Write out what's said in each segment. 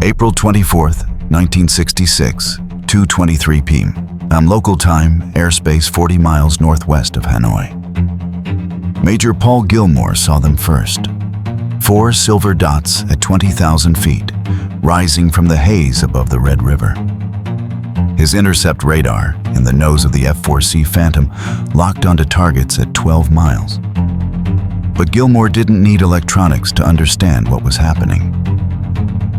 April 24th, 1966, 2:23 p.m. Local time, airspace 40 miles northwest of Hanoi. Major Paul Gilmore saw them first. 4 silver dots at 20,000 feet, rising from the haze above the Red River. His intercept radar, in the nose of the F-4C Phantom, locked onto targets at 12 miles. But Gilmore didn't need electronics to understand what was happening.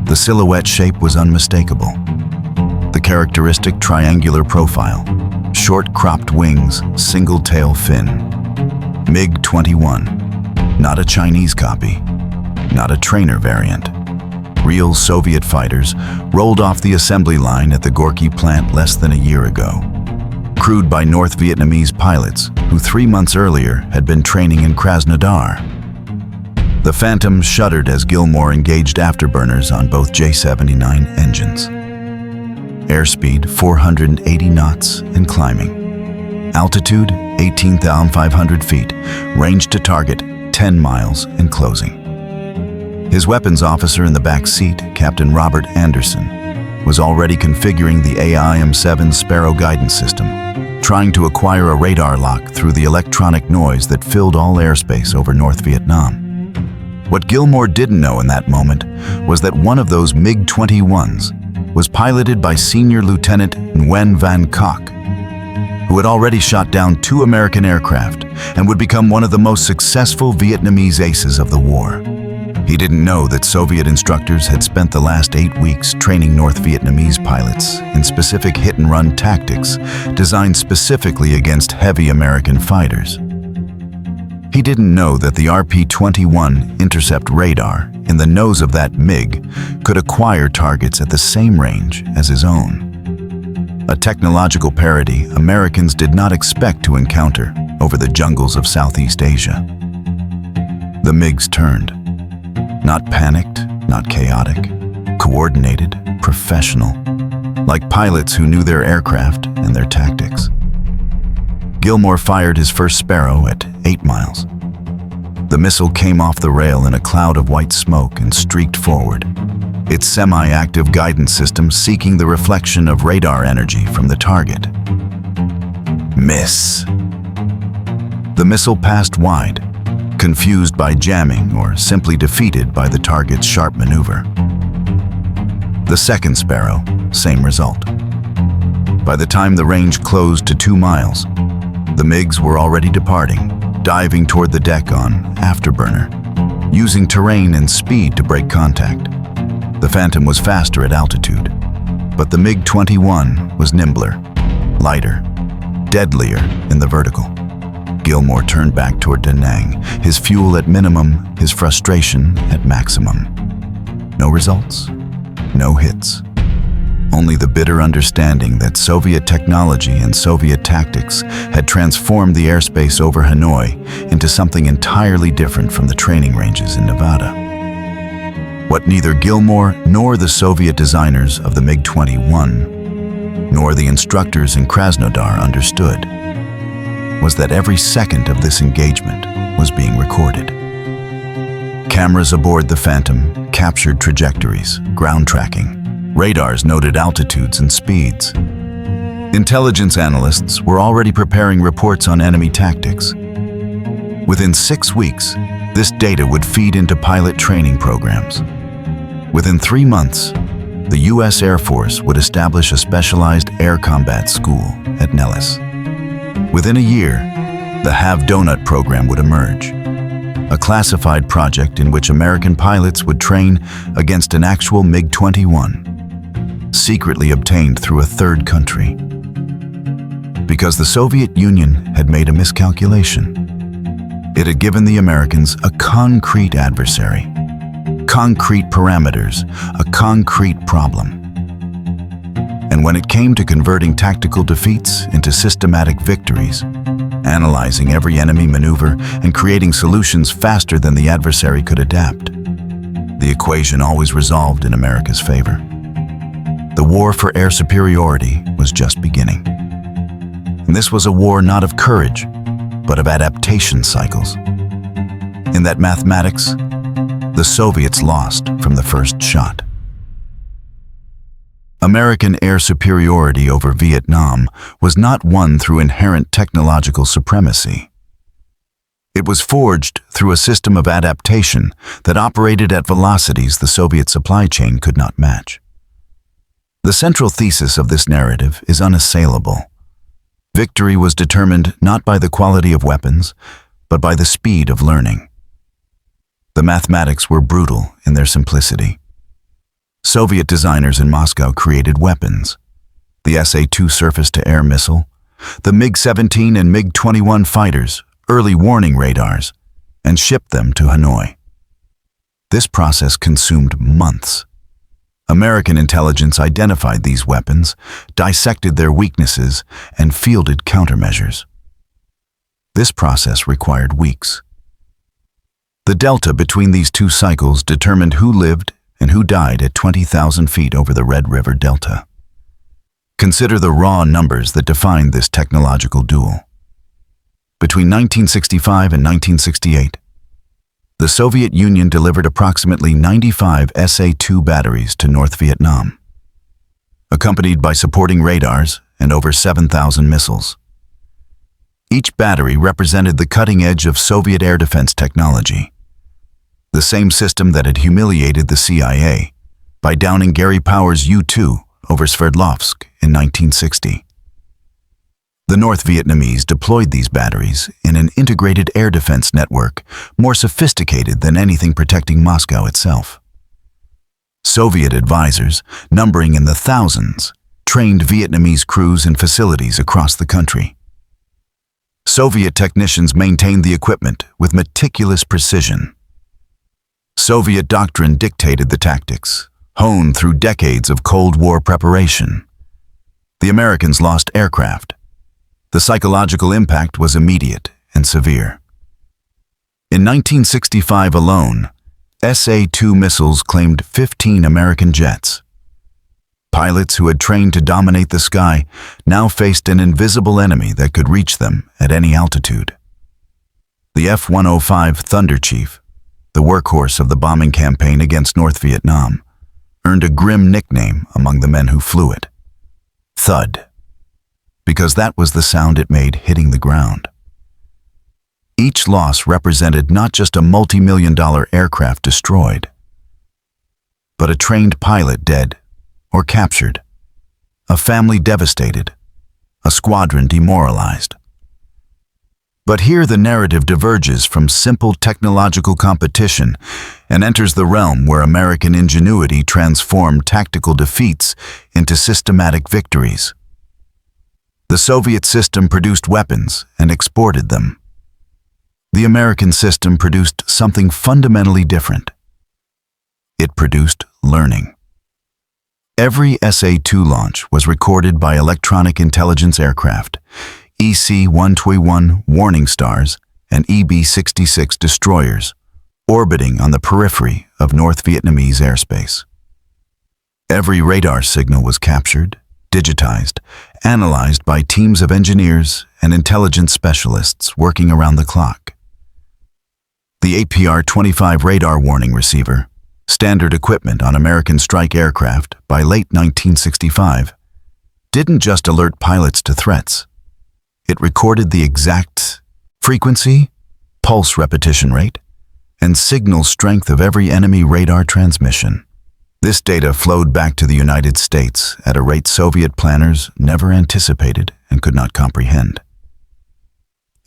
The silhouette shape was unmistakable. The characteristic triangular profile, short cropped wings, single tail fin. MiG-21, not a Chinese copy, not a trainer variant. Real Soviet fighters rolled off the assembly line at the Gorky plant less than a year ago, crewed by North Vietnamese pilots who 3 months earlier had been training in Krasnodar. The Phantom shuddered as Gilmore engaged afterburners on both J-79 engines. Airspeed 480 knots and climbing. Altitude 18,500 feet, range to target 10 miles and closing. His weapons officer in the back seat, Captain Robert Anderson, was already configuring the AIM-7 Sparrow guidance system, trying to acquire a radar lock through the electronic noise that filled all airspace over North Vietnam. What Gilmore didn't know in that moment was that one of those MiG-21s was piloted by Senior Lieutenant Nguyen Van Cock, who had already shot down 2 American aircraft and would become one of the most successful Vietnamese aces of the war. He didn't know that Soviet instructors had spent the last 8 weeks training North Vietnamese pilots in specific hit-and-run tactics designed specifically against heavy American fighters. He didn't know that the RP-21 intercept radar in the nose of that MiG could acquire targets at the same range as his own. A technological parity Americans did not expect to encounter over the jungles of Southeast Asia. The MiGs turned. Not panicked, not chaotic, coordinated, professional, like pilots who knew their aircraft and their tactics. Gilmore fired his first Sparrow at 8 miles. The missile came off the rail in a cloud of white smoke and streaked forward, its semi-active guidance system seeking the reflection of radar energy from the target. Miss. The missile passed wide, confused by jamming or simply defeated by the target's sharp maneuver. The second Sparrow, same result. By the time the range closed to 2 miles, the MiGs were already departing, diving toward the deck on afterburner, using terrain and speed to break contact. The Phantom was faster at altitude, but the MiG-21 was nimbler, lighter, deadlier in the vertical. Gilmore turned back toward Da Nang, his fuel at minimum, his frustration at maximum. No results, no hits. Only the bitter understanding that Soviet technology and Soviet tactics had transformed the airspace over Hanoi into something entirely different from the training ranges in Nevada. What neither Gilmore nor the Soviet designers of the MiG-21, nor the instructors in Krasnodar understood, was that every second of this engagement was being recorded. Cameras aboard the Phantom captured trajectories, ground tracking. Radars noted altitudes and speeds. Intelligence analysts were already preparing reports on enemy tactics. Within 6 weeks, this data would feed into pilot training programs. Within 3 months, the U.S. Air Force would establish a specialized air combat school at Nellis. Within a year, the Have Donut program would emerge, a classified project in which American pilots would train against an actual MiG-21, secretly obtained through a third country. Because the Soviet Union had made a miscalculation. It had given the Americans a concrete adversary, concrete parameters, a concrete problem. And when it came to converting tactical defeats into systematic victories, analyzing every enemy maneuver and creating solutions faster than the adversary could adapt, the equation always resolved in America's favor. The war for air superiority was just beginning. And this was a war not of courage, but of adaptation cycles. In that mathematics, the Soviets lost from the first shot. American air superiority over Vietnam was not won through inherent technological supremacy. It was forged through a system of adaptation that operated at velocities the Soviet supply chain could not match. The central thesis of this narrative is unassailable. Victory was determined not by the quality of weapons, but by the speed of learning. The mathematics were brutal in their simplicity. Soviet designers in Moscow created weapons: the SA-2 surface-to-air missile, the MiG-17 and MiG-21 fighters, early warning radars, and shipped them to Hanoi. This process consumed months. American intelligence identified these weapons, dissected their weaknesses, and fielded countermeasures. This process required weeks. The delta between these two cycles determined who lived and who died at 20,000 feet over the Red River Delta. Consider the raw numbers that defined this technological duel. Between 1965 and 1968, the Soviet Union delivered approximately 95 SA-2 batteries to North Vietnam, accompanied by supporting radars and over 7,000 missiles. Each battery represented the cutting edge of Soviet air defense technology, the same system that had humiliated the CIA by downing Gary Powers' U-2 over Sverdlovsk in 1960. The North Vietnamese deployed these batteries in an integrated air defense network more sophisticated than anything protecting Moscow itself. Soviet advisors, numbering in the thousands, trained Vietnamese crews in facilities across the country. Soviet technicians maintained the equipment with meticulous precision. Soviet doctrine dictated the tactics, honed through decades of Cold War preparation. The Americans lost aircraft. The psychological impact was immediate and severe. In 1965 alone, SA-2 missiles claimed 15 American jets. Pilots who had trained to dominate the sky now faced an invisible enemy that could reach them at any altitude. The F-105 Thunder Chief, the workhorse of the bombing campaign against North Vietnam, earned a grim nickname among the men who flew it: Thud, because that was the sound it made hitting the ground. Each loss represented not just a multi-million-dollar aircraft destroyed, but a trained pilot dead or captured, a family devastated, a squadron demoralized. But here the narrative diverges from simple technological competition and enters the realm where American ingenuity transformed tactical defeats into systematic victories. The Soviet system produced weapons and exported them. The American system produced something fundamentally different. It produced learning. Every SA-2 launch was recorded by electronic intelligence aircraft, EC-121 Warning Stars and EB-66 destroyers, orbiting on the periphery of North Vietnamese airspace. Every radar signal was captured, digitized, analyzed by teams of engineers and intelligence specialists working around the clock. The APR-25 radar warning receiver, standard equipment on American strike aircraft by late 1965, didn't just alert pilots to threats. It recorded the exact frequency, pulse repetition rate, and signal strength of every enemy radar transmission. This data flowed back to the United States at a rate Soviet planners never anticipated and could not comprehend.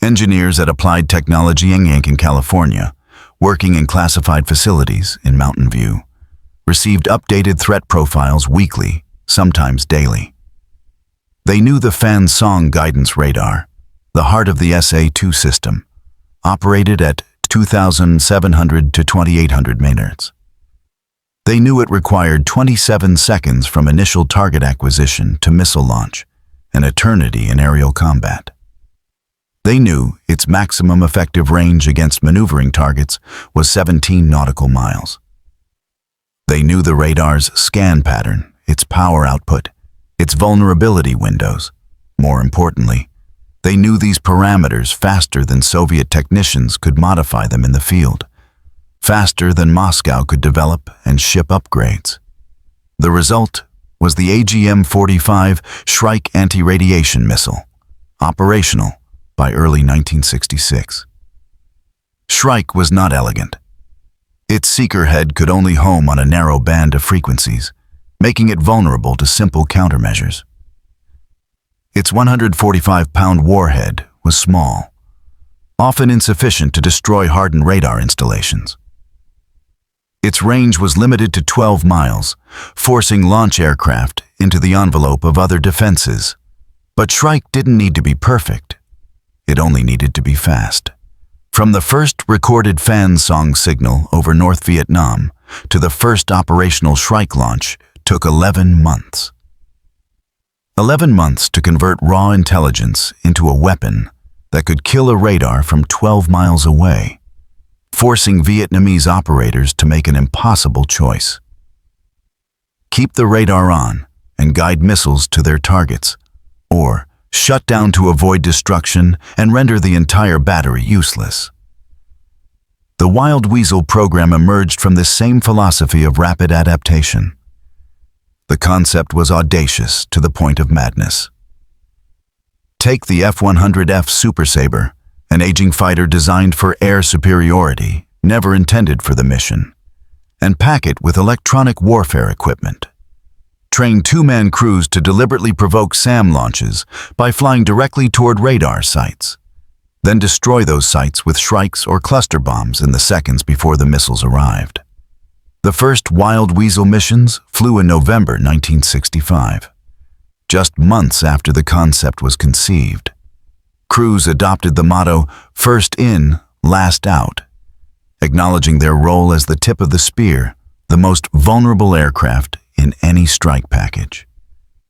Engineers at Applied Technology in California, working in classified facilities in Mountain View, received updated threat profiles weekly, sometimes daily. They knew the Fan Song guidance radar, the heart of the SA-2 system, operated at 2,700 to 2,800 MHz. They knew it required 27 seconds from initial target acquisition to missile launch, an eternity in aerial combat. They knew its maximum effective range against maneuvering targets was 17 nautical miles. They knew the radar's scan pattern, its power output, its vulnerability windows. More importantly, they knew these parameters faster than Soviet technicians could modify them in the field, faster than Moscow could develop and ship upgrades. The result was the AGM-45 Shrike anti-radiation missile, operational by early 1966. Shrike was not elegant. Its seeker head could only home on a narrow band of frequencies, making it vulnerable to simple countermeasures. Its 145-pound warhead was small, often insufficient to destroy hardened radar installations. Its range was limited to 12 miles, forcing launch aircraft into the envelope of other defenses. But Shrike didn't need to be perfect. It only needed to be fast. From the first recorded fan song signal over North Vietnam to the first operational Shrike launch took 11 months. 11 months to convert raw intelligence into a weapon that could kill a radar from 12 miles away, forcing Vietnamese operators to make an impossible choice. Keep the radar on and guide missiles to their targets, or shut down to avoid destruction and render the entire battery useless. The Wild Weasel program emerged from this same philosophy of rapid adaptation. The concept was audacious to the point of madness. Take the F-100F Super Sabre, an aging fighter designed for air superiority, never intended for the mission, and pack it with electronic warfare equipment. Train two-man crews to deliberately provoke SAM launches by flying directly toward radar sites, then destroy those sites with Shrikes or cluster bombs in the seconds before the missiles arrived. The first Wild Weasel missions flew in November 1965, just months after the concept was conceived. Crews adopted the motto, "First in, last out," acknowledging their role as the tip of the spear, the most vulnerable aircraft in any strike package.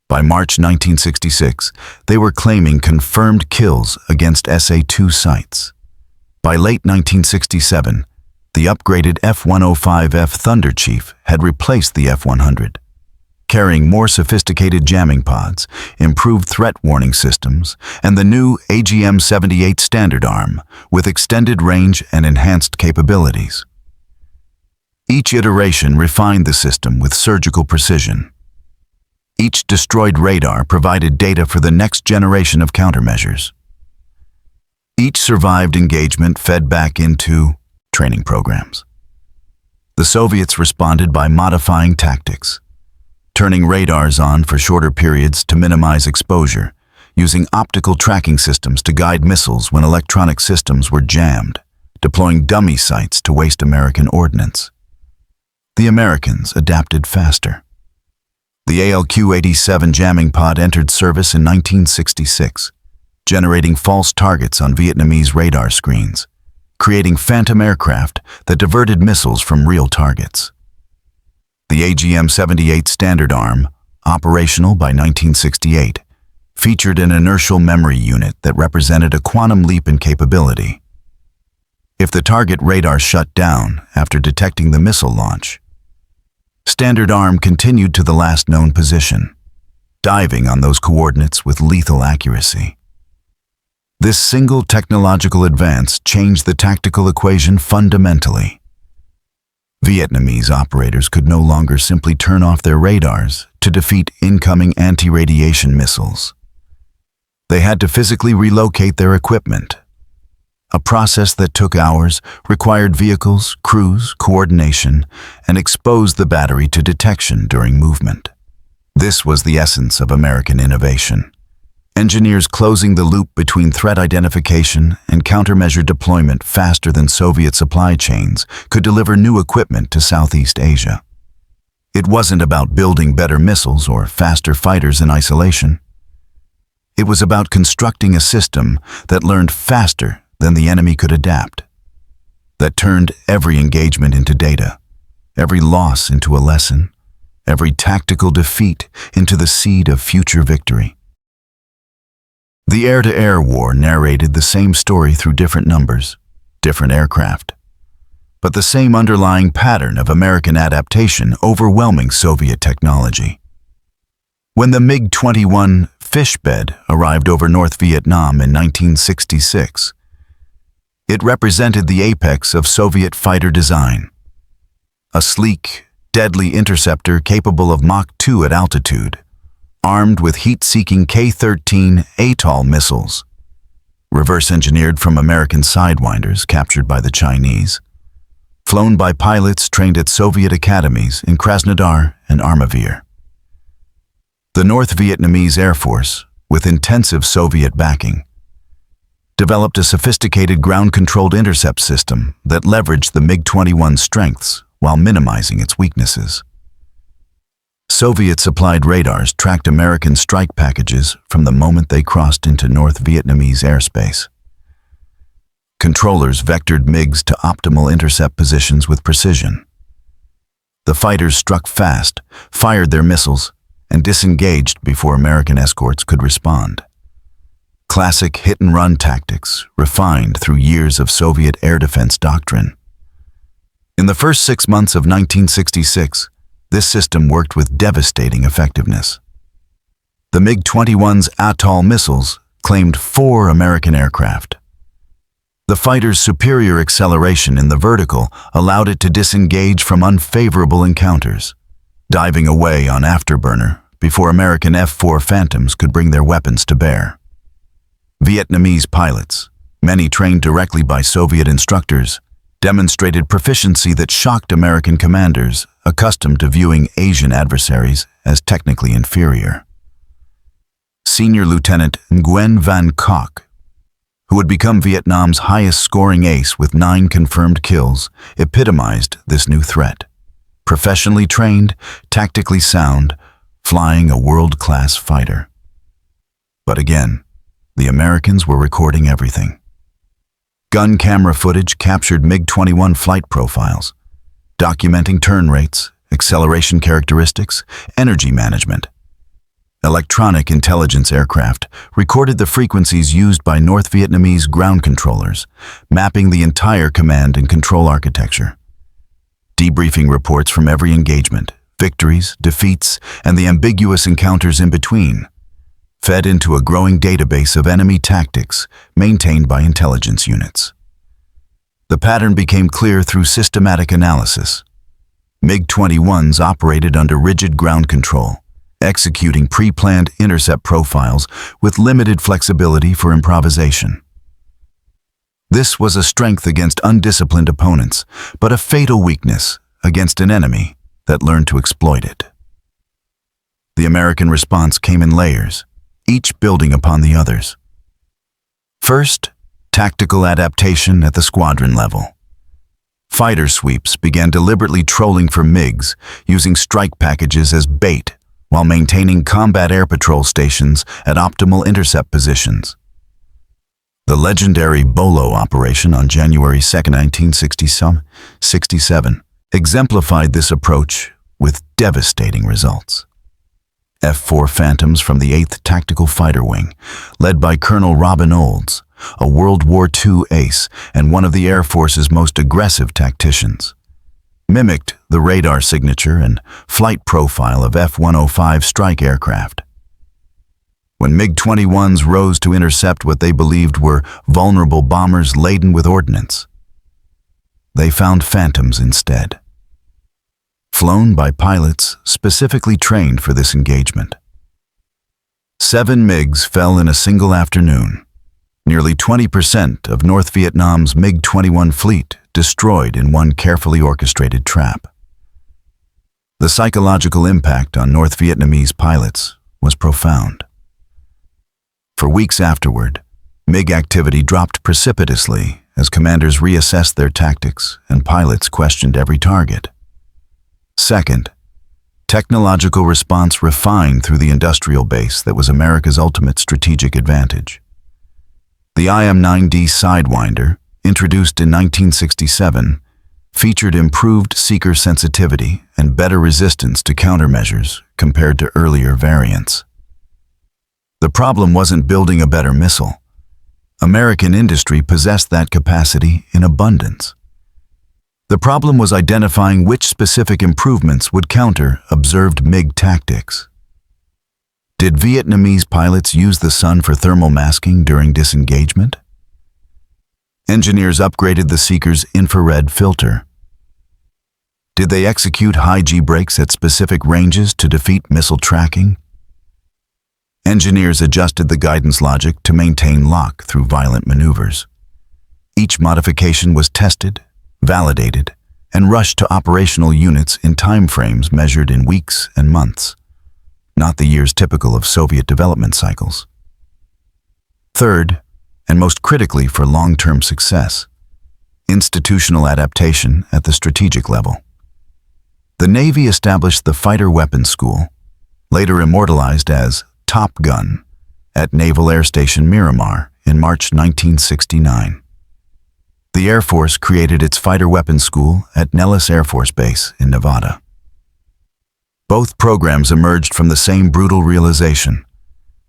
By March 1966, they were claiming confirmed kills against SA-2 sites. By late 1967, the upgraded F-105F Thunder Chief had replaced the F-100. Carrying more sophisticated jamming pods, improved threat warning systems, and the new AGM-78 Standard Arm with extended range and enhanced capabilities. Each iteration refined the system with surgical precision. Each destroyed radar provided data for the next generation of countermeasures. Each survived engagement fed back into training programs. The Soviets responded by modifying tactics, turning radars on for shorter periods to minimize exposure, using optical tracking systems to guide missiles when electronic systems were jammed, deploying dummy sites to waste American ordnance. The Americans adapted faster. The ALQ-87 jamming pod entered service in 1966, generating false targets on Vietnamese radar screens, creating phantom aircraft that diverted missiles from real targets. The AGM-78 Standard Arm, operational by 1968, featured an inertial memory unit that represented a quantum leap in capability. If the target radar shut down after detecting the missile launch, Standard Arm continued to the last known position, diving on those coordinates with lethal accuracy. This single technological advance changed the tactical equation fundamentally. Vietnamese operators could no longer simply turn off their radars to defeat incoming anti-radiation missiles. They had to physically relocate their equipment. A process that took hours, required vehicles, crews, coordination, and exposed the battery to detection during movement. This was the essence of American innovation. Engineers closing the loop between threat identification and countermeasure deployment faster than Soviet supply chains could deliver new equipment to Southeast Asia. It wasn't about building better missiles or faster fighters in isolation. It was about constructing a system that learned faster than the enemy could adapt, that turned every engagement into data, every loss into a lesson, every tactical defeat into the seed of future victory. The air-to-air war narrated the same story through different numbers, different aircraft, but the same underlying pattern of American adaptation overwhelming Soviet technology. When the MiG-21 Fishbed arrived over North Vietnam in 1966, it represented the apex of Soviet fighter design. A sleek, deadly interceptor capable of Mach 2 at altitude, armed with heat-seeking K-13 ATOL missiles, reverse-engineered from American Sidewinders captured by the Chinese, flown by pilots trained at Soviet academies in Krasnodar and Armavir. The North Vietnamese Air Force, with intensive Soviet backing, developed a sophisticated ground-controlled intercept system that leveraged the MiG-21's strengths while minimizing its weaknesses. Soviet-supplied radars tracked American strike packages from the moment they crossed into North Vietnamese airspace. Controllers vectored MiGs to optimal intercept positions with precision. The fighters struck fast, fired their missiles, and disengaged before American escorts could respond. Classic hit-and-run tactics, refined through years of Soviet air defense doctrine. In the first 6 months of 1966, this system worked with devastating effectiveness. The MiG-21's ATOL missiles claimed 4 American aircraft. The fighter's superior acceleration in the vertical allowed it to disengage from unfavorable encounters, diving away on afterburner before American F-4 Phantoms could bring their weapons to bear. Vietnamese pilots, many trained directly by Soviet instructors, demonstrated proficiency that shocked American commanders accustomed to viewing Asian adversaries as technically inferior. Senior Lieutenant Nguyen Van Cock, who would become Vietnam's highest-scoring ace with 9 confirmed kills, epitomized this new threat. Professionally trained, tactically sound, flying a world-class fighter. But again, the Americans were recording everything. Gun camera footage captured MiG-21 flight profiles, documenting turn rates, acceleration characteristics, energy management. Electronic intelligence aircraft recorded the frequencies used by North Vietnamese ground controllers, mapping the entire command and control architecture. Debriefing reports from every engagement, victories, defeats, and the ambiguous encounters in between, fed into a growing database of enemy tactics maintained by intelligence units. The pattern became clear through systematic analysis. MiG-21s operated under rigid ground control, executing pre-planned intercept profiles with limited flexibility for improvisation. This was a strength against undisciplined opponents, but a fatal weakness against an enemy that learned to exploit it. The American response came in layers, each building upon the others. First, tactical adaptation at the squadron level. Fighter sweeps began deliberately trolling for MiGs, using strike packages as bait while maintaining combat air patrol stations at optimal intercept positions. The legendary Bolo operation on January 2, 1967, exemplified this approach with devastating results. F-4 Phantoms from the 8th Tactical Fighter Wing, led by Colonel Robin Olds, a World War II ace and one of the Air Force's most aggressive tacticians, mimicked the radar signature and flight profile of F-105 strike aircraft. When MiG-21s rose to intercept what they believed were vulnerable bombers laden with ordnance, they found Phantoms instead, flown by pilots specifically trained for this engagement. 7 MiGs fell in a single afternoon, nearly 20% of North Vietnam's MiG-21 fleet destroyed in one carefully orchestrated trap. The psychological impact on North Vietnamese pilots was profound. For weeks afterward, MiG activity dropped precipitously as commanders reassessed their tactics and pilots questioned every target. Second, technological response refined through the industrial base that was America's ultimate strategic advantage. The IM-9D Sidewinder, introduced in 1967, featured improved seeker sensitivity and better resistance to countermeasures compared to earlier variants. The problem wasn't building a better missile. American industry possessed that capacity in abundance. The problem was identifying which specific improvements would counter observed MiG tactics. Did Vietnamese pilots use the sun for thermal masking during disengagement? Engineers upgraded the seeker's infrared filter. Did they execute high G breaks at specific ranges to defeat missile tracking? Engineers adjusted the guidance logic to maintain lock through violent maneuvers. Each modification was tested, validated, and rushed to operational units in timeframes measured in weeks and months, not the years typical of Soviet development cycles. Third, and most critically for long-term success, institutional adaptation at the strategic level. The Navy established the Fighter Weapons School, later immortalized as TOPGUN, at Naval Air Station Miramar in March 1969. The Air Force created its Fighter Weapons School at Nellis Air Force Base in Nevada. Both programs emerged from the same brutal realization.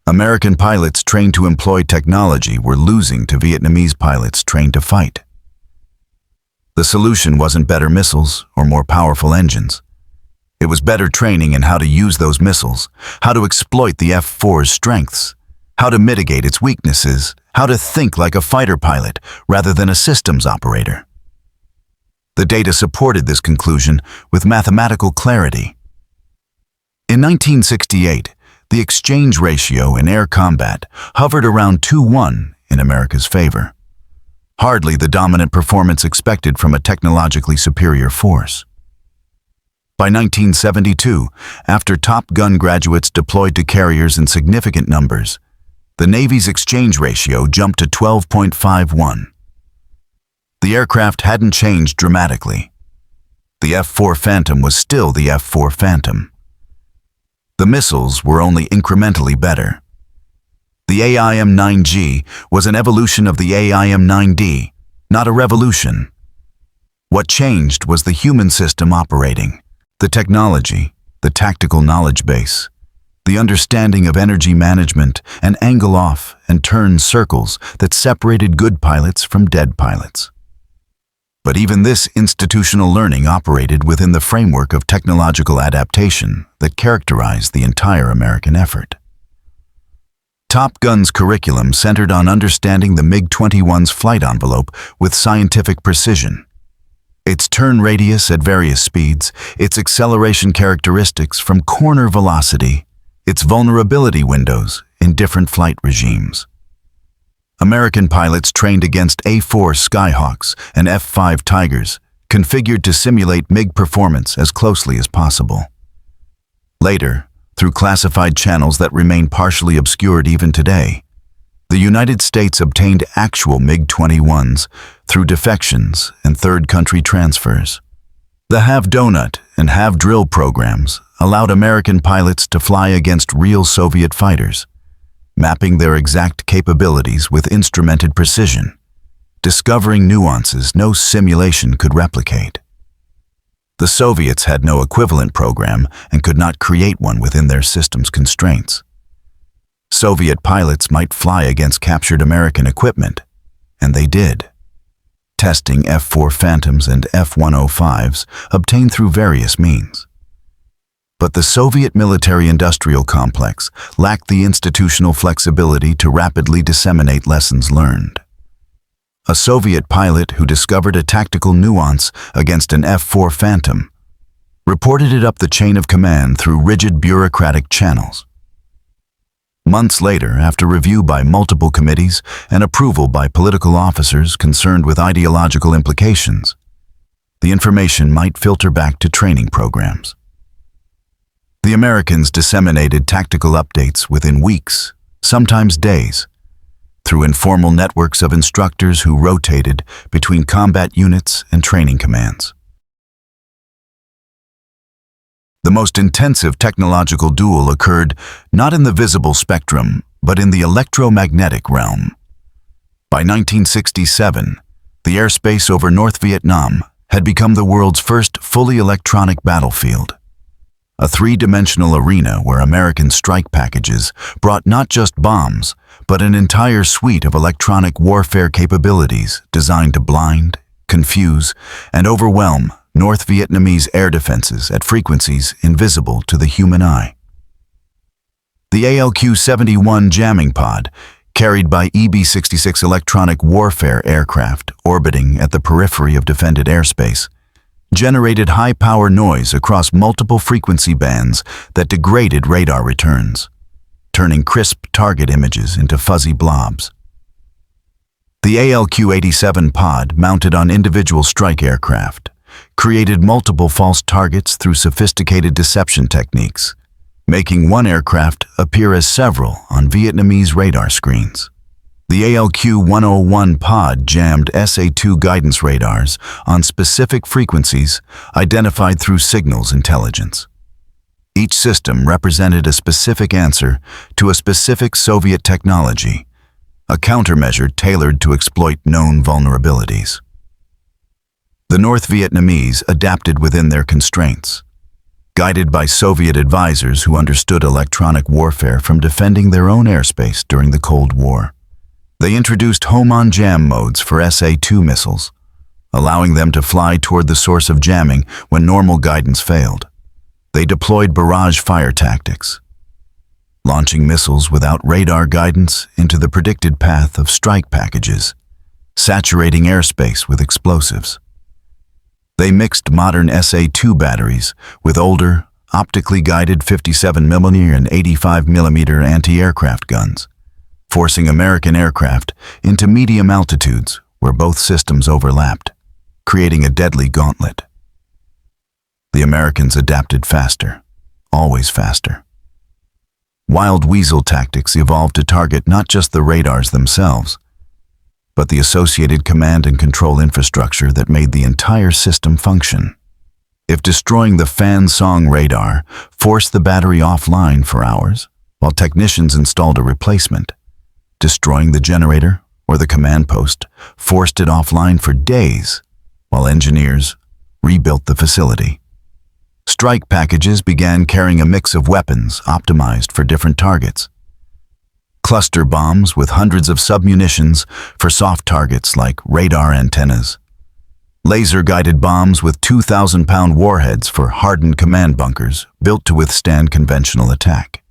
American pilots trained to employ technology were losing to Vietnamese pilots trained to fight. The solution wasn't better missiles or more powerful engines. It was better training in how to use those missiles, how to exploit the F-4's strengths, how to mitigate its weaknesses, how to think like a fighter pilot rather than a systems operator. The data supported this conclusion with mathematical clarity. In 1968, the exchange ratio in air combat hovered around 2:1 in America's favor. Hardly the dominant performance expected from a technologically superior force. By 1972, after Top Gun graduates deployed to carriers in significant numbers, the Navy's exchange ratio jumped to 12.51. The aircraft hadn't changed dramatically. The F-4 Phantom was still the F-4 Phantom. The missiles were only incrementally better. The AIM-9G was an evolution of the AIM-9D, not a revolution. What changed was the human system operating, the technology, the tactical knowledge base, the understanding of energy management and angle-off and turn circles that separated good pilots from dead pilots. But even this institutional learning operated within the framework of technological adaptation that characterized the entire American effort. Top Gun's curriculum centered on understanding the MiG-21's flight envelope with scientific precision. Its turn radius at various speeds, its acceleration characteristics from corner velocity, its vulnerability windows in different flight regimes. American pilots trained against A-4 Skyhawks and F-5 Tigers, configured to simulate MiG performance as closely as possible. Later, through classified channels that remain partially obscured even today, the United States obtained actual MiG-21s through defections and third-country transfers. The have-donut and have-drill programs allowed American pilots to fly against real Soviet fighters, mapping their exact capabilities with instrumented precision, discovering nuances no simulation could replicate. The Soviets had no equivalent program and could not create one within their system's constraints. Soviet pilots might fly against captured American equipment, and they did. Testing F-4 Phantoms and F-105s obtained through various means. But the Soviet military-industrial complex lacked the institutional flexibility to rapidly disseminate lessons learned. A Soviet pilot who discovered a tactical nuance against an F-4 Phantom reported it up the chain of command through rigid bureaucratic channels. Months later, after review by multiple committees and approval by political officers concerned with ideological implications, the information might filter back to training programs. The Americans disseminated tactical updates within weeks, sometimes days, through informal networks of instructors who rotated between combat units and training commands. The most intensive technological duel occurred not in the visible spectrum, but in the electromagnetic realm. By 1967, the airspace over North Vietnam had become the world's first fully electronic battlefield. A three-dimensional arena where American strike packages brought not just bombs, but an entire suite of electronic warfare capabilities designed to blind, confuse, and overwhelm North Vietnamese air defenses at frequencies invisible to the human eye. The ALQ-71 jamming pod, carried by EB-66 electronic warfare aircraft orbiting at the periphery of defended airspace, generated high-power noise across multiple frequency bands that degraded radar returns, turning crisp target images into fuzzy blobs. The ALQ-87 pod, mounted on individual strike aircraft, created multiple false targets through sophisticated deception techniques, making one aircraft appear as several on Vietnamese radar screens. The ALQ-101 pod jammed SA-2 guidance radars on specific frequencies identified through signals intelligence. Each system represented a specific answer to a specific Soviet technology, a countermeasure tailored to exploit known vulnerabilities. The North Vietnamese adapted within their constraints, guided by Soviet advisors who understood electronic warfare from defending their own airspace during the Cold War. They introduced home-on-jam modes for SA-2 missiles, allowing them to fly toward the source of jamming when normal guidance failed. They deployed barrage fire tactics, launching missiles without radar guidance into the predicted path of strike packages, saturating airspace with explosives. They mixed modern SA-2 batteries with older, optically guided 57mm and 85mm anti-aircraft guns, forcing American aircraft into medium altitudes where both systems overlapped, creating a deadly gauntlet. The Americans adapted faster, always faster. Wild weasel tactics evolved to target not just the radars themselves, but the associated command and control infrastructure that made the entire system function. If destroying the fan song radar forced the battery offline for hours, while technicians installed a replacement, destroying the generator or the command post forced it offline for days, while engineers rebuilt the facility. Strike packages began carrying a mix of weapons optimized for different targets. Cluster bombs with hundreds of submunitions for soft targets like radar antennas. Laser-guided bombs with 2,000-pound warheads for hardened command bunkers built to withstand conventional attack.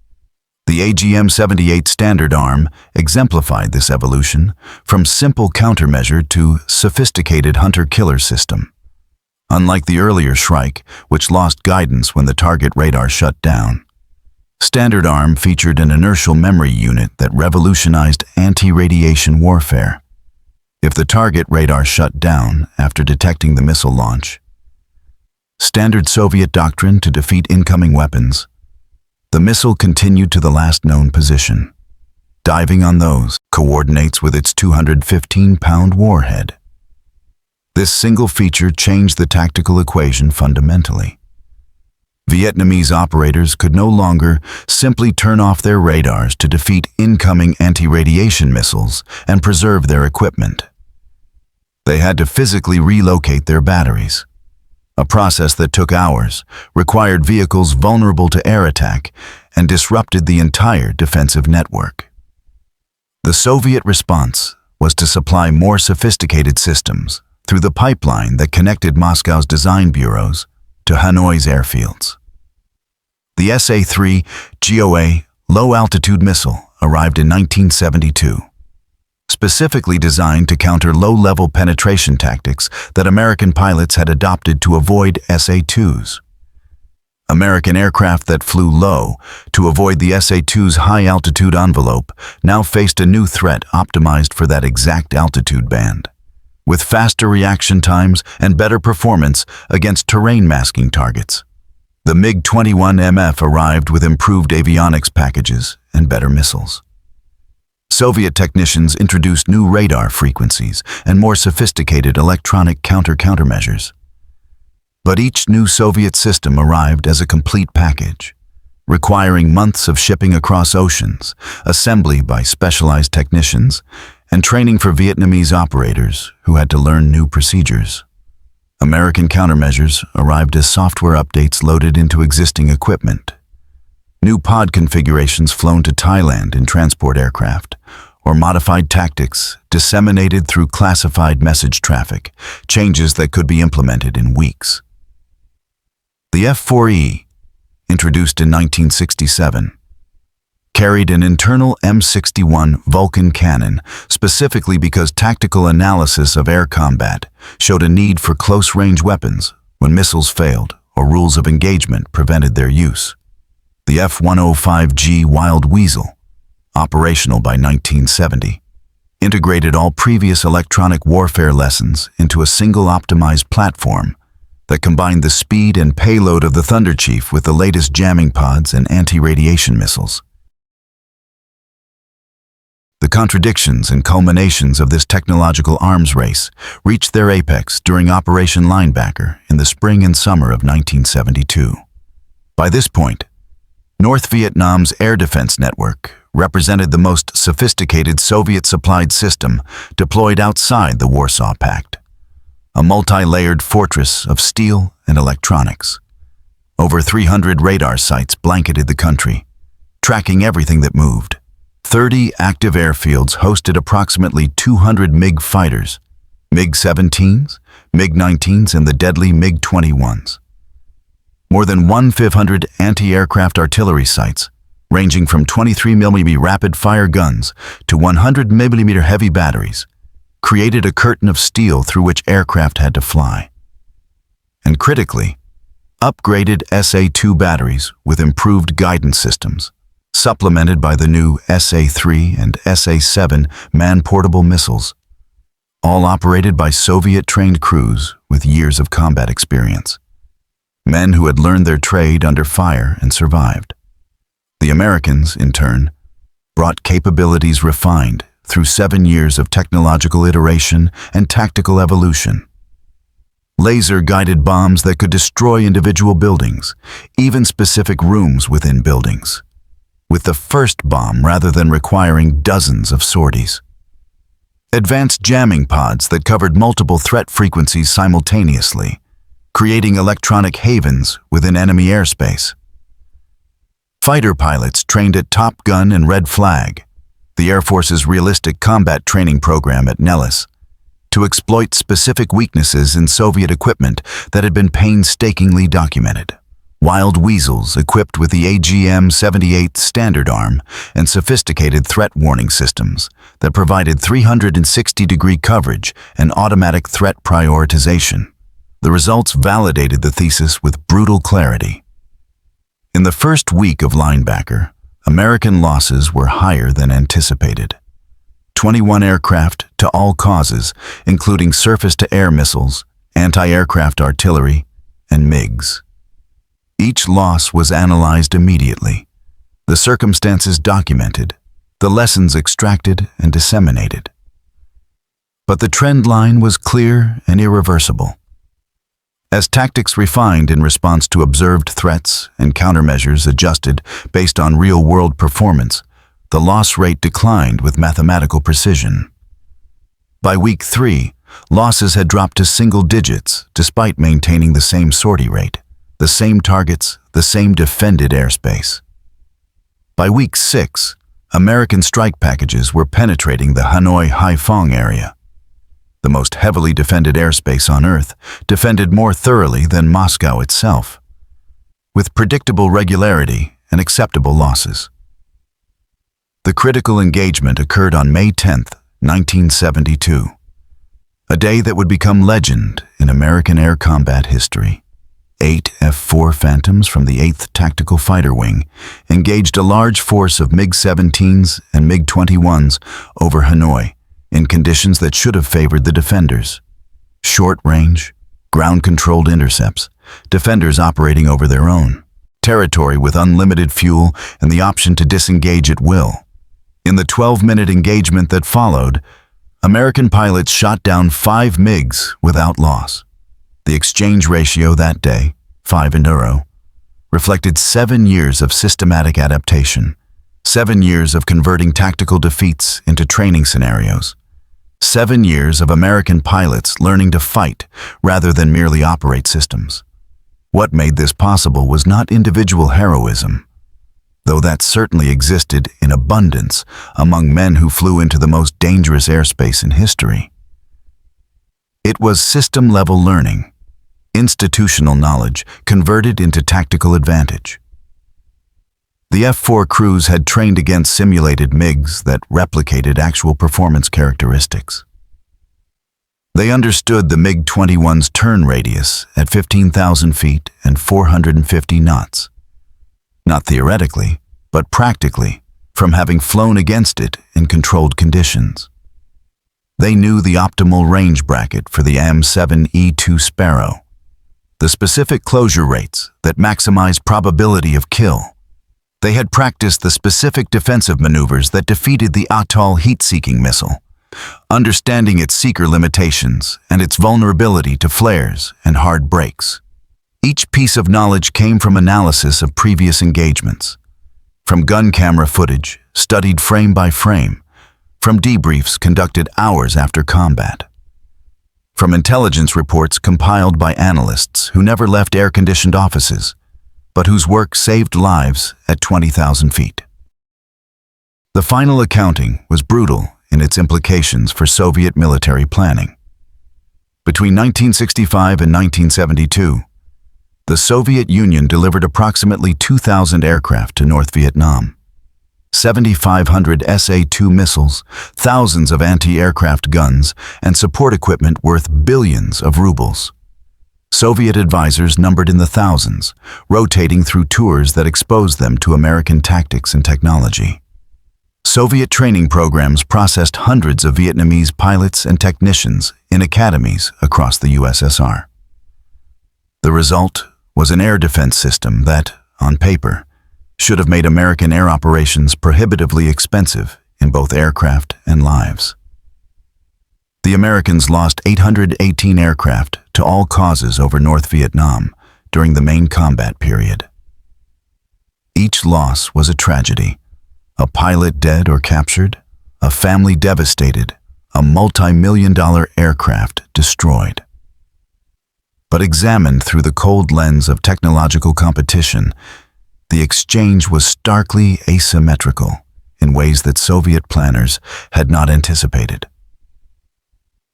The AGM-78 Standard Arm exemplified this evolution from simple countermeasure to sophisticated hunter-killer system. Unlike the earlier Shrike, which lost guidance when the target radar shut down, Standard Arm featured an inertial memory unit that revolutionized anti-radiation warfare. If the target radar shut down after detecting the missile launch, standard Soviet doctrine to defeat incoming weapons, the missile continued to the last known position, diving on those coordinates with its 215-pound warhead. This single feature changed the tactical equation fundamentally. Vietnamese operators could no longer simply turn off their radars to defeat incoming anti-radiation missiles and preserve their equipment. They had to physically relocate their batteries, a process that took hours, required vehicles vulnerable to air attack, and disrupted the entire defensive network. The Soviet response was to supply more sophisticated systems through the pipeline that connected Moscow's design bureaus to Hanoi's airfields. The SA-3 GOA low-altitude missile arrived in 1972, specifically designed to counter low-level penetration tactics that American pilots had adopted to avoid SA-2s. American aircraft that flew low to avoid the SA-2's high-altitude envelope now faced a new threat optimized for that exact altitude band, with faster reaction times and better performance against terrain masking targets. The MiG-21MF arrived with improved avionics packages and better missiles. Soviet technicians introduced new radar frequencies and more sophisticated electronic countermeasures. But each new Soviet system arrived as a complete package, requiring months of shipping across oceans, assembly by specialized technicians, and training for Vietnamese operators who had to learn new procedures. American countermeasures arrived as software updates loaded into existing equipment. New pod configurations flown to Thailand in transport aircraft, or modified tactics disseminated through classified message traffic, changes that could be implemented in weeks. The F-4E, introduced in 1967, carried an internal M61 Vulcan cannon specifically because tactical analysis of air combat showed a need for close-range weapons when missiles failed or rules of engagement prevented their use. The F-105G Wild Weasel, operational by 1970, integrated all previous electronic warfare lessons into a single optimized platform that combined the speed and payload of the Thunder Chief with the latest jamming pods and anti-radiation missiles. The contradictions and culminations of this technological arms race reached their apex during Operation Linebacker in the spring and summer of 1972. By this point, North Vietnam's air defense network represented the most sophisticated Soviet-supplied system deployed outside the Warsaw Pact, a multi-layered fortress of steel and electronics. Over 300 radar sites blanketed the country, tracking everything that moved. 30 active airfields hosted approximately 200 MiG fighters, MiG-17s, MiG-19s, and the deadly MiG-21s. More than 1,500 anti-aircraft artillery sites, ranging from 23mm rapid-fire guns to 100mm heavy batteries, created a curtain of steel through which aircraft had to fly. And critically, upgraded SA-2 batteries with improved guidance systems, supplemented by the new SA-3 and SA-7 man-portable missiles, all operated by Soviet-trained crews with years of combat experience. Men who had learned their trade under fire and survived. The Americans, in turn, brought capabilities refined through 7 years of technological iteration and tactical evolution. Laser-guided bombs that could destroy individual buildings, even specific rooms within buildings, with the first bomb rather than requiring dozens of sorties. Advanced jamming pods that covered multiple threat frequencies simultaneously, creating electronic havens within enemy airspace. Fighter pilots trained at TOPGUN and Red Flag, the Air Force's realistic combat training program at Nellis, to exploit specific weaknesses in Soviet equipment that had been painstakingly documented. Wild Weasels equipped with the AGM-78 Standard Arm and sophisticated threat warning systems that provided 360-degree coverage and automatic threat prioritization. The results validated the thesis with brutal clarity. In the first week of Linebacker, American losses were higher than anticipated. 21 aircraft to all causes, including surface-to-air missiles, anti-aircraft artillery, and MiGs. Each loss was analyzed immediately, the circumstances documented, the lessons extracted and disseminated. But the trend line was clear and irreversible. As tactics refined in response to observed threats and countermeasures adjusted based on real-world performance, the loss rate declined with mathematical precision. By week 3, losses had dropped to single digits despite maintaining the same sortie rate, the same targets, the same defended airspace. By week 6, American strike packages were penetrating the Hanoi-Haiphong area, the most heavily defended airspace on Earth, defended more thoroughly than Moscow itself, with predictable regularity and acceptable losses. The critical engagement occurred on May 10, 1972, a day that would become legend in American air combat history. 8 F-4 Phantoms from the 8th Tactical Fighter Wing engaged a large force of MiG-17s and MiG-21s over Hanoi, in conditions that should have favored the defenders. Short-range, ground-controlled intercepts, defenders operating over their own territory with unlimited fuel and the option to disengage at will. In the 12-minute engagement that followed, American pilots shot down 5 MiGs without loss. The exchange ratio that day, 5-0, reflected 7 years of systematic adaptation, 7 years of converting tactical defeats into training scenarios, 7 years of American pilots learning to fight rather than merely operate systems. What made this possible was not individual heroism, though that certainly existed in abundance among men who flew into the most dangerous airspace in history. It was system-level learning, institutional knowledge converted into tactical advantage. The F-4 crews had trained against simulated MiGs that replicated actual performance characteristics. They understood the MiG-21's turn radius at 15,000 feet and 450 knots. Not theoretically, but practically, from having flown against it in controlled conditions. They knew the optimal range bracket for the AM-7E2 Sparrow, the specific closure rates that maximize probability of kill. They had practiced the specific defensive maneuvers that defeated the Atoll heat-seeking missile, understanding its seeker limitations and its vulnerability to flares and hard brakes. Each piece of knowledge came from analysis of previous engagements, from gun camera footage studied frame by frame, from debriefs conducted hours after combat, from intelligence reports compiled by analysts who never left air-conditioned offices, but whose work saved lives at 20,000 feet. The final accounting was brutal in its implications for Soviet military planning. Between 1965 and 1972, the Soviet Union delivered approximately 2,000 aircraft to North Vietnam, 7,500 SA-2 missiles, thousands of anti-aircraft guns, and support equipment worth billions of rubles. Soviet advisors numbered in the thousands, rotating through tours that exposed them to American tactics and technology. Soviet training programs processed hundreds of Vietnamese pilots and technicians in academies across the USSR. The result was an air defense system that, on paper, should have made American air operations prohibitively expensive in both aircraft and lives. The Americans lost 818 aircraft to all causes over North Vietnam during the main combat period. Each loss was a tragedy. A pilot dead or captured, a family devastated, a multi-million-dollar aircraft destroyed. But examined through the cold lens of technological competition, the exchange was starkly asymmetrical in ways that Soviet planners had not anticipated.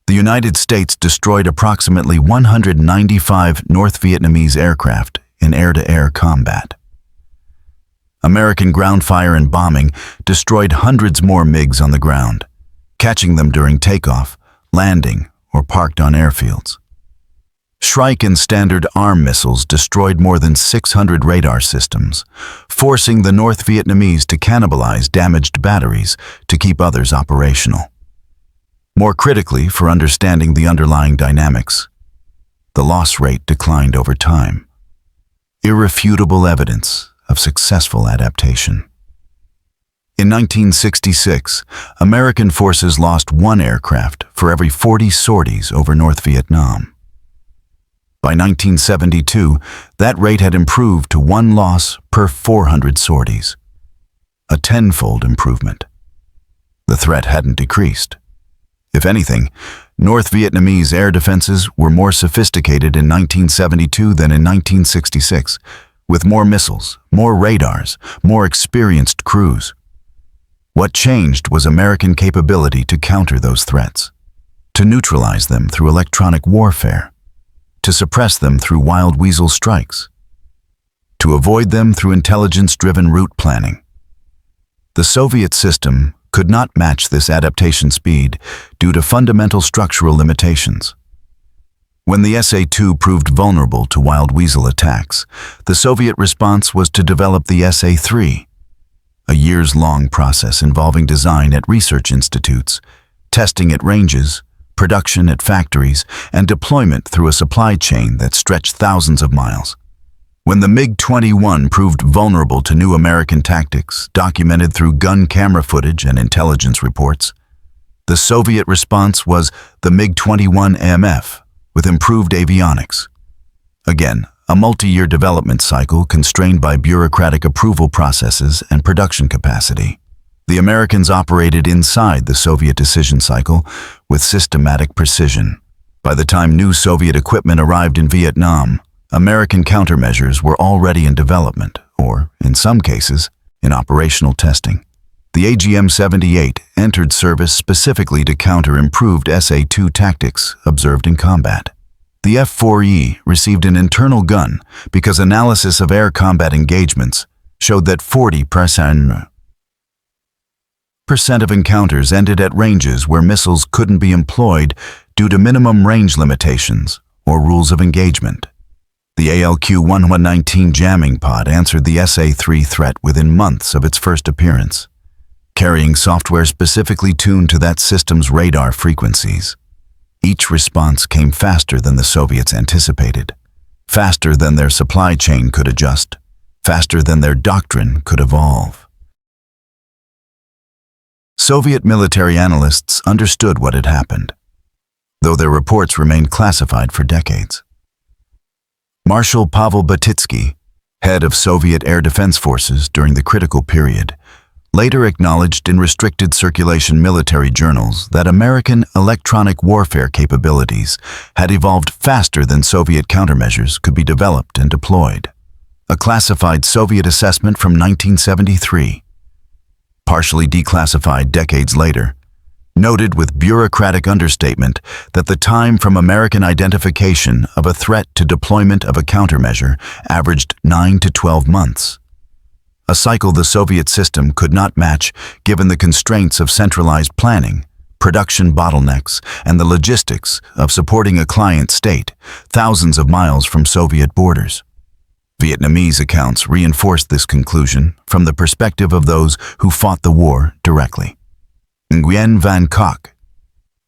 The United States destroyed approximately 195 North Vietnamese aircraft in air-to-air combat. American ground fire and bombing destroyed hundreds more MiGs on the ground, catching them during takeoff, landing, or parked on airfields. Shrike and Standard Arm missiles destroyed more than 600 radar systems, forcing the North Vietnamese to cannibalize damaged batteries to keep others operational. More critically, for understanding the underlying dynamics, the loss rate declined over time. Irrefutable evidence of successful adaptation. In 1966, American forces lost 1 aircraft for every 40 sorties over North Vietnam. By 1972, that rate had improved to 1 loss per 400 sorties, a tenfold improvement. The threat hadn't decreased. If anything, North Vietnamese air defenses were more sophisticated in 1972 than in 1966, with more missiles, more radars, more experienced crews. What changed was American capability to counter those threats, to neutralize them through electronic warfare, to suppress them through wild weasel strikes, to avoid them through intelligence-driven route planning. The Soviet system could not match this adaptation speed due to fundamental structural limitations. When the SA-2 proved vulnerable to wild weasel attacks, the Soviet response was to develop the SA-3, a years-long process involving design at research institutes, testing at ranges, production at factories, and deployment through a supply chain that stretched thousands of miles. When the MiG-21 proved vulnerable to new American tactics, documented through gun camera footage and intelligence reports, the Soviet response was the MiG-21 AMF, with improved avionics. Again, a multi-year development cycle constrained by bureaucratic approval processes and production capacity. The Americans operated inside the Soviet decision cycle with systematic precision. By the time new Soviet equipment arrived in Vietnam, American countermeasures were already in development, or, in some cases, in operational testing. The AGM-78 entered service specifically to counter improved SA-2 tactics observed in combat. The F-4E received an internal gun because analysis of air combat engagements showed that 40% of encounters ended at ranges where missiles couldn't be employed due to minimum range limitations or rules of engagement. The ALQ-1119 jamming pod answered the SA-3 threat within months of its first appearance, carrying software specifically tuned to that system's radar frequencies. Each response came faster than the Soviets anticipated, faster than their supply chain could adjust, faster than their doctrine could evolve. Soviet military analysts understood what had happened, though their reports remained classified for decades. Marshal Pavel Batitsky, head of Soviet air defense forces during the critical period, later acknowledged in restricted circulation military journals that American electronic warfare capabilities had evolved faster than Soviet countermeasures could be developed and deployed. A classified Soviet assessment from 1973, partially declassified decades later, noted with bureaucratic understatement that the time from American identification of a threat to deployment of a countermeasure averaged 9 to 12 months. A cycle the Soviet system could not match given the constraints of centralized planning, production bottlenecks, and the logistics of supporting a client state thousands of miles from Soviet borders. Vietnamese accounts reinforced this conclusion from the perspective of those who fought the war directly. Nguyen Van Cock,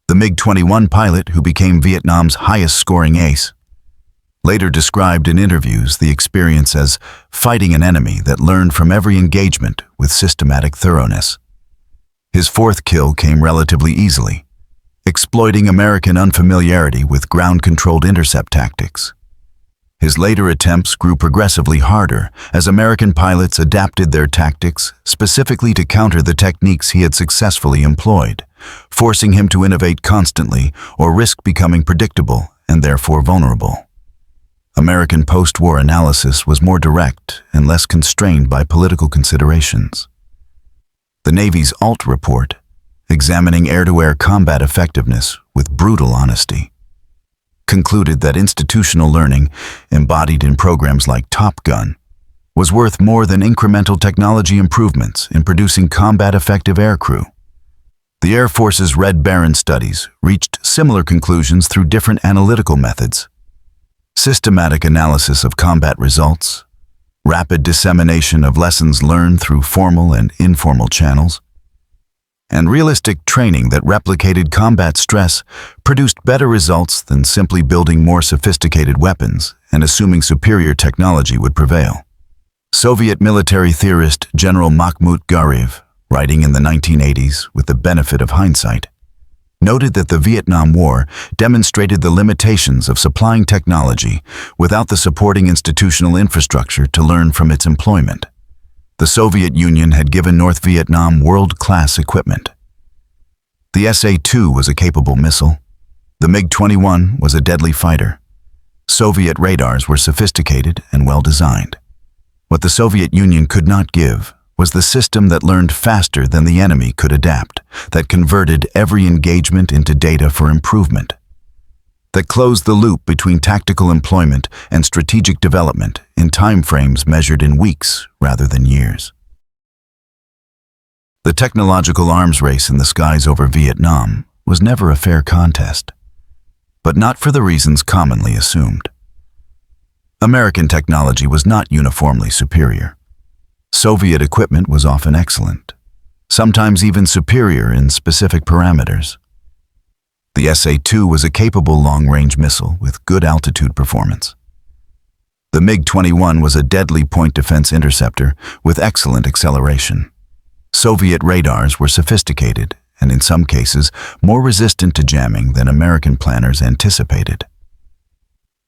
the MiG-21 pilot who became Vietnam's highest-scoring ace, later described in interviews the experience as fighting an enemy that learned from every engagement with systematic thoroughness. His fourth kill came relatively easily, exploiting American unfamiliarity with ground-controlled intercept tactics. His later attempts grew progressively harder as American pilots adapted their tactics specifically to counter the techniques he had successfully employed, forcing him to innovate constantly or risk becoming predictable and therefore vulnerable. American post-war analysis was more direct and less constrained by political considerations. The Navy's ALT report, examining air-to-air combat effectiveness with brutal honesty, concluded that institutional learning, embodied in programs like TOPGUN, was worth more than incremental technology improvements in producing combat-effective aircrew. The Air Force's Red Baron studies reached similar conclusions through different analytical methods: systematic analysis of combat results, rapid dissemination of lessons learned through formal and informal channels, and realistic training that replicated combat stress produced better results than simply building more sophisticated weapons and assuming superior technology would prevail. Soviet military theorist General Makhmut Ghariev, writing in the 1980s with the benefit of hindsight, noted that the Vietnam War demonstrated the limitations of supplying technology without the supporting institutional infrastructure to learn from its employment. The Soviet Union had given North Vietnam world-class equipment. The SA-2 was a capable missile. The MiG-21 was a deadly fighter. Soviet radars were sophisticated and well-designed. What the Soviet Union could not give was the system that learned faster than the enemy could adapt, that converted every engagement into data for improvement, that closed the loop between tactical employment and strategic development in timeframes measured in weeks rather than years. The technological arms race in the skies over Vietnam was never a fair contest, but not for the reasons commonly assumed. American technology was not uniformly superior. Soviet equipment was often excellent, sometimes even superior in specific parameters. The SA-2 was a capable long-range missile with good altitude performance. The MiG-21 was a deadly point defense interceptor with excellent acceleration. Soviet radars were sophisticated and, in some cases, more resistant to jamming than American planners anticipated.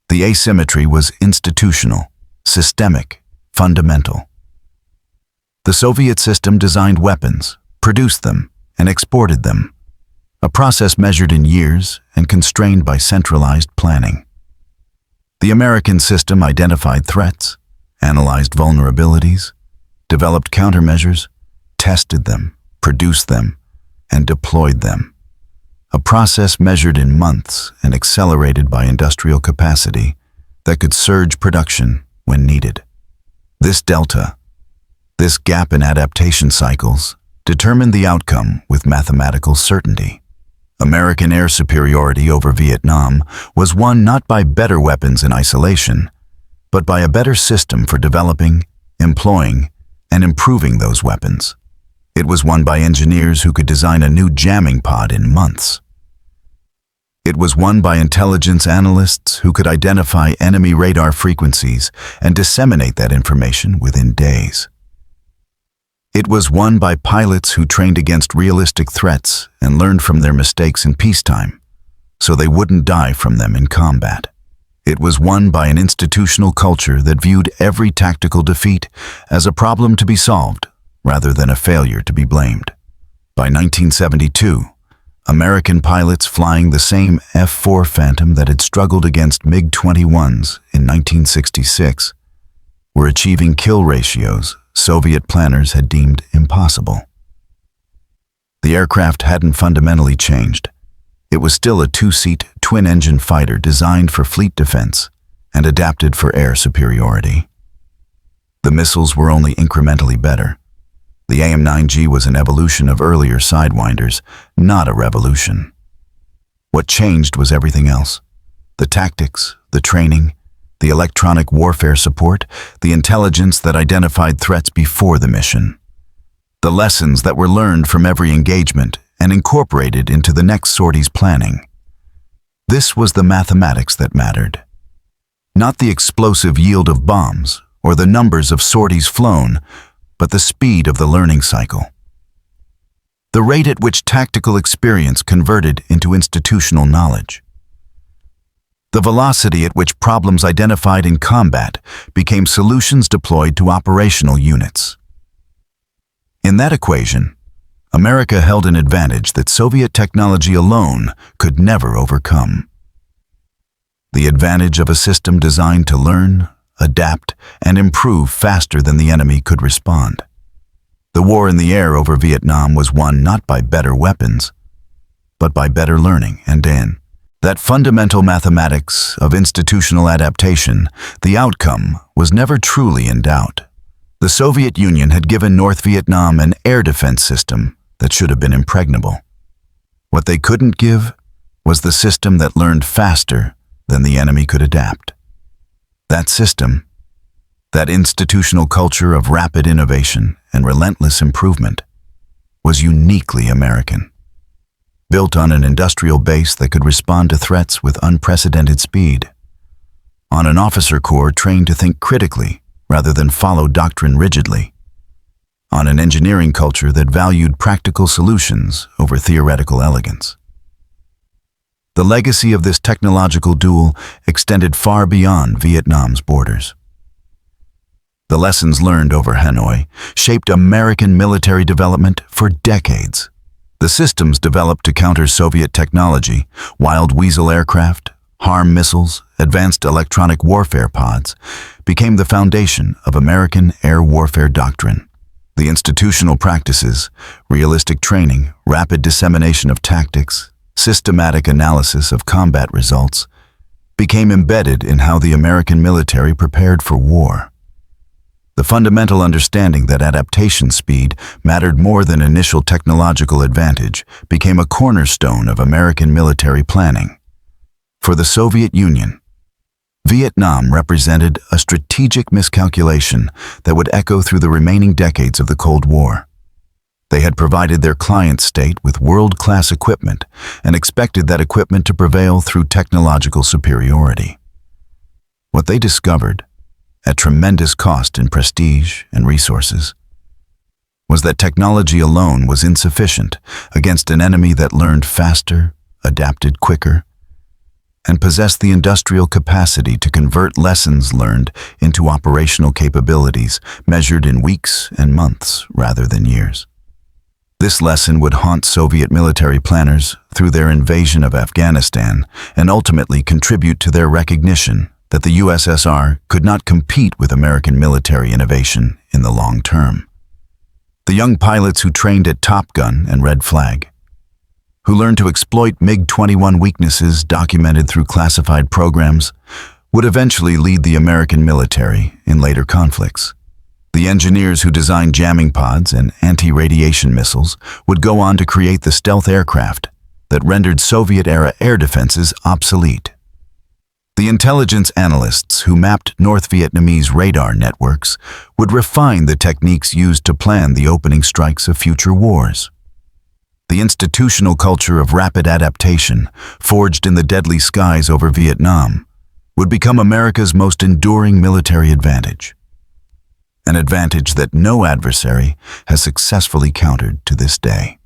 The asymmetry was institutional, systemic, fundamental. The Soviet system designed weapons, produced them, and exported them, a process measured in years and constrained by centralized planning. The American system identified threats, analyzed vulnerabilities, developed countermeasures, tested them, produced them, and deployed them, a process measured in months and accelerated by industrial capacity that could surge production when needed. This delta, this gap in adaptation cycles, determined the outcome with mathematical certainty. American air superiority over Vietnam was won not by better weapons in isolation, but by a better system for developing, employing, and improving those weapons. It was won by engineers who could design a new jamming pod in months. It was won by intelligence analysts who could identify enemy radar frequencies and disseminate that information within days. It was won by pilots who trained against realistic threats and learned from their mistakes in peacetime, so they wouldn't die from them in combat. It was won by an institutional culture that viewed every tactical defeat as a problem to be solved rather than a failure to be blamed. By 1972, American pilots flying the same F-4 Phantom that had struggled against MiG-21s in 1966 were achieving kill ratios Soviet planners had deemed impossible. The aircraft hadn't fundamentally changed. It was still a two-seat, twin-engine fighter designed for fleet defense and adapted for air superiority. The missiles were only incrementally better. The AIM-9G was an evolution of earlier Sidewinders, not a revolution. What changed was everything else: the tactics, the training, the electronic warfare support, the intelligence that identified threats before the mission. The lessons that were learned from every engagement and incorporated into the next sortie's planning. This was the mathematics that mattered. Not the explosive yield of bombs or the numbers of sorties flown, but the speed of the learning cycle. The rate at which tactical experience converted into institutional knowledge. The velocity at which problems identified in combat became solutions deployed to operational units. In that equation, America held an advantage that Soviet technology alone could never overcome. The advantage of a system designed to learn, adapt, and improve faster than the enemy could respond. The war in the air over Vietnam was won not by better weapons, but by better learning and in that fundamental mathematics of institutional adaptation. The outcome was never truly in doubt. The Soviet Union had given North Vietnam an air defense system that should have been impregnable. What they couldn't give was the system that learned faster than the enemy could adapt. That system, that institutional culture of rapid innovation and relentless improvement, was uniquely American. Built on an industrial base that could respond to threats with unprecedented speed, on an officer corps trained to think critically rather than follow doctrine rigidly, on an engineering culture that valued practical solutions over theoretical elegance. The legacy of this technological duel extended far beyond Vietnam's borders. The lessons learned over Hanoi shaped American military development for decades. The systems developed to counter Soviet technology, Wild Weasel aircraft, HARM missiles, advanced electronic warfare pods, became the foundation of American air warfare doctrine. The institutional practices, realistic training, rapid dissemination of tactics, systematic analysis of combat results, became embedded in how the American military prepared for war. The fundamental understanding that adaptation speed mattered more than initial technological advantage became a cornerstone of American military planning. For the Soviet Union, Vietnam represented a strategic miscalculation that would echo through the remaining decades of the Cold War. They had provided their client state with world-class equipment and expected that equipment to prevail through technological superiority. What they discovered, at tremendous cost in prestige and resources, was that technology alone was insufficient against an enemy that learned faster, adapted quicker, and possessed the industrial capacity to convert lessons learned into operational capabilities measured in weeks and months rather than years. This lesson would haunt Soviet military planners through their invasion of Afghanistan and ultimately contribute to their recognition that the USSR could not compete with American military innovation in the long term. The young pilots who trained at TOPGUN and Red Flag, who learned to exploit MiG-21 weaknesses documented through classified programs, would eventually lead the American military in later conflicts. The engineers who designed jamming pods and anti-radiation missiles would go on to create the stealth aircraft that rendered Soviet-era air defenses obsolete. The intelligence analysts who mapped North Vietnamese radar networks would refine the techniques used to plan the opening strikes of future wars. The institutional culture of rapid adaptation, forged in the deadly skies over Vietnam, would become America's most enduring military advantage. An advantage that no adversary has successfully countered to this day.